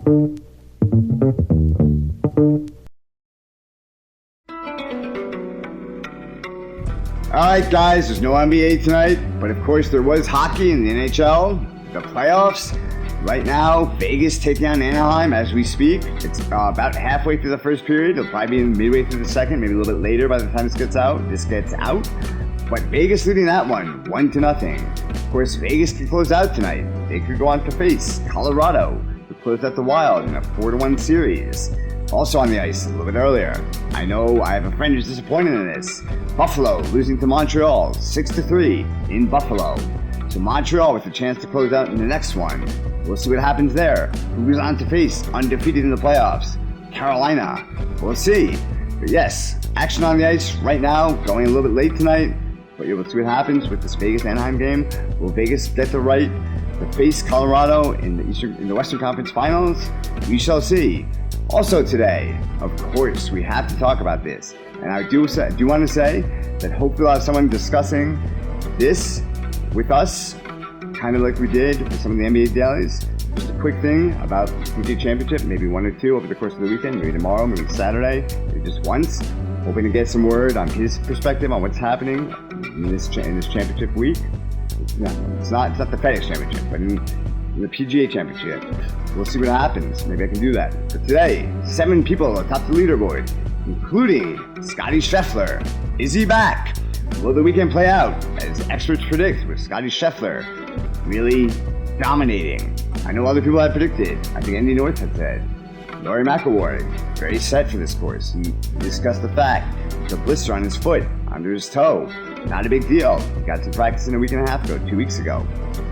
Alright guys, there's no NBA tonight, but of course there was hockey in the NHL, the playoffs. Right now, Vegas taking on Anaheim as we speak. It's about halfway through the first period. It'll probably be midway through the second, maybe a little bit later by the time this gets out. But Vegas leading that one, 1-0. Of course, Vegas could close out tonight. They could go on to face Colorado, who closed out the Wild in a 4-1 series. Also on the ice a little bit earlier. I know I have a friend who's disappointed in this. Buffalo losing to Montreal 6-3 in Buffalo. So Montreal with a chance to close out in the next one. We'll see what happens there. Who goes on to face undefeated in the playoffs? Carolina. We'll see. But yes, action on the ice right now, going a little bit late tonight. But we'll see what happens with this Vegas-Anaheim game. Will Vegas get the right to face Colorado in the Western Conference Finals? We shall see. Also today, of course, we have to talk about this. And I do want to say that hopefully we'll have someone discussing this with us, kind of like we did with some of the NBA dailies. Just a quick thing about the PGA Championship, maybe one or two over the course of the weekend, maybe tomorrow, maybe Saturday, maybe just once. Hoping to get some word on his perspective on what's happening in this championship week. It's not the FedEx Championship, but in the PGA Championship. We'll see what happens. Maybe I can do that. But today, 7 people atop the leaderboard, including Scottie Scheffler. Is he back? Will the weekend play out as experts predict, with Scottie Scheffler really dominating? I know other people have predicted. I think Andy North had said. Rory McIlroy, very set for this course. He discussed the fact the blister on his foot, under his toe. Not a big deal. He got to practice in a week and a half ago, 2 weeks ago.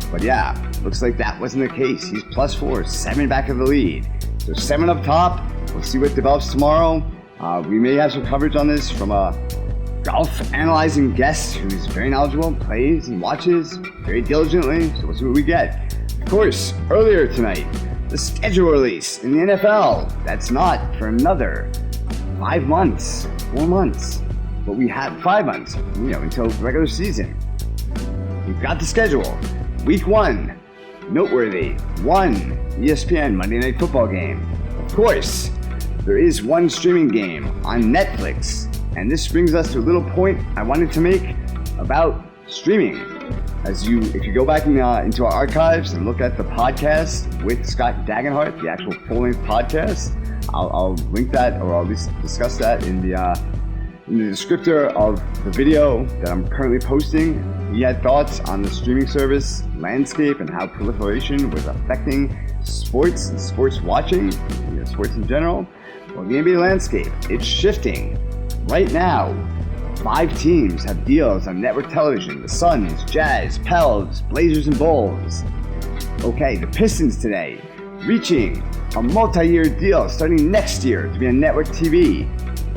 But yeah, looks like that wasn't the case. He's +4, 7 back of the lead. So 7 up top. We'll see what develops tomorrow. We may have some coverage on this from a golf analyzing guest who's very knowledgeable, plays and watches very diligently. So we'll see what we get. Of course, earlier tonight, the schedule release in the NFL. That's not for another 5 months, 4 months. But we have 5 months, until the regular season. We've got the schedule. Week 1, noteworthy, 1 ESPN Monday Night Football game. Of course, there is one streaming game on Netflix. And this brings us to a little point I wanted to make about streaming. If you go back into our archives and look at the podcast with Scott Dagenhart, the actual full-length podcast, I'll link that, or I'll at least discuss that in the descriptor of the video that I'm currently posting. He had thoughts on the streaming service landscape and how proliferation was affecting sports and sports watching, sports in general. Well, the NBA landscape, it's shifting. Right now, 5 teams have deals on network television: the Suns, Jazz, Pels, Blazers, and Bulls. Okay, the Pistons today, reaching a multi-year deal starting next year to be on network TV.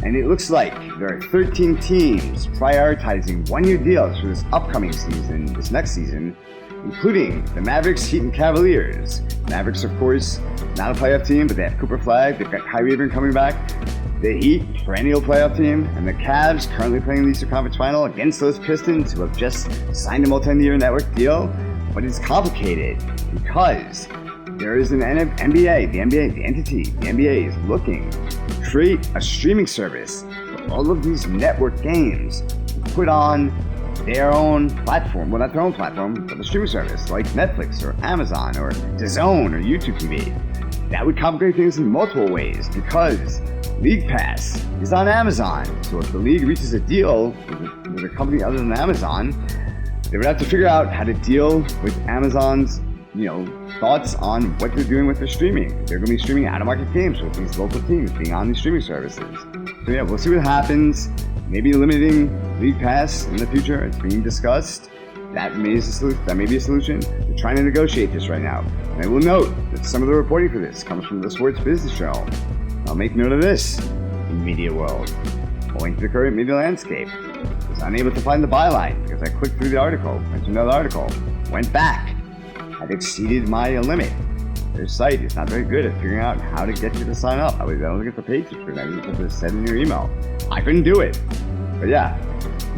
And it looks like there are 13 teams prioritizing one-year deals for this upcoming season, this next season, including the Mavericks, Heat, and Cavaliers. Mavericks, of course, not a playoff team, but they have Cooper Flag. They've got Kyrie Irving coming back. The Heat, perennial playoff team, and the Cavs currently playing the Eastern Conference Final against those Pistons who have just signed a multi-year network deal. But it's complicated because there is an NBA, the entity, the NBA is looking to create a streaming service for all of these network games to put on their own platform. Well, not their own platform, but the streaming service like Netflix or Amazon or DAZN or YouTube TV. That would complicate things in multiple ways because League Pass is on Amazon. So if the league reaches a deal with a company other than Amazon, they would have to figure out how to deal with Amazon's thoughts on what they're doing with their streaming. They're going to be streaming out-of-market games with these local teams being on these streaming services. So yeah, we'll see what happens. Maybe limiting League Pass in the future. It's being discussed. That may be a solution. They're trying to negotiate this right now. And I will note that some of the reporting for this comes from the Sports Business Journal. I'll make note of this in the media world. Owing to the current media landscape, I was unable to find the byline because I clicked through the article, went to another article, went back. I've exceeded my limit. Their site is not very good at figuring out how to get you to sign up. I don't think it's a paid subscription. I think it's just send in your email. I couldn't do it. But yeah,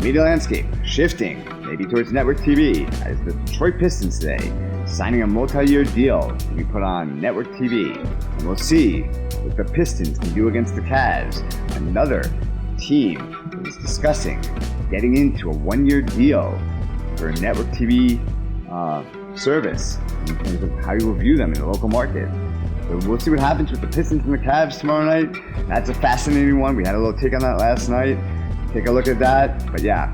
media landscape shifting. maybe towards network TV, as the Detroit Pistons today, signing a multi-year deal to be put on network TV. And we'll see what the Pistons can do against the Cavs. Another team is discussing getting into a one-year deal for a network TV service in terms of how you will view them in the local market. So we'll see what happens with the Pistons and the Cavs tomorrow night. That's a fascinating one. We had a little take on that last night. Take a look at that. But yeah,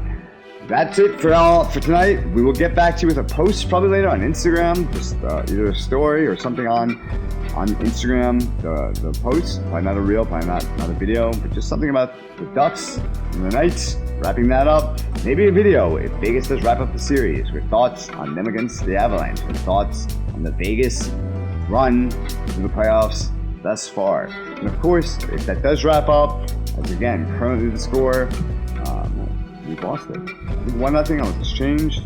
that's it for tonight. We will get back to you with a post probably later on Instagram, just either a story or something on Instagram, the post. Probably not a reel, probably not a video, but just something about the Ducks and the Knights, wrapping that up. Maybe a video if Vegas does wrap up the series with thoughts on them against the Avalanche, with thoughts on the Vegas run to the playoffs thus far. And of course, if that does wrap up, as again, currently the score, we've lost it. I think 1-0, I was just changed.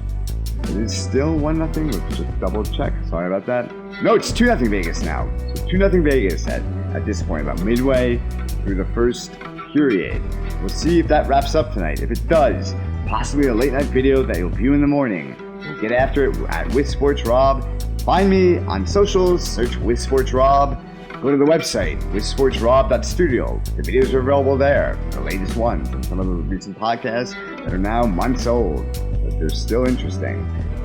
It is still 1-0. Let's just double check. Sorry about that. No, it's 2-0 Vegas now. So 2-0 Vegas at this point, about midway through the first period. We'll see if that wraps up tonight. If it does, possibly a late night video that you'll view in the morning. We'll get after it at With Sports Rob. Find me on socials, search With Sports Rob. Go to the website, withsportsrob.studio. The videos are available there, the latest ones, and some of the recent podcasts that are now months old, but they're still interesting.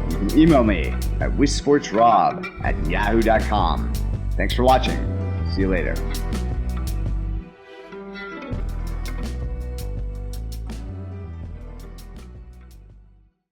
You can email me at withsportsrob@yahoo.com. Thanks for watching. See you later.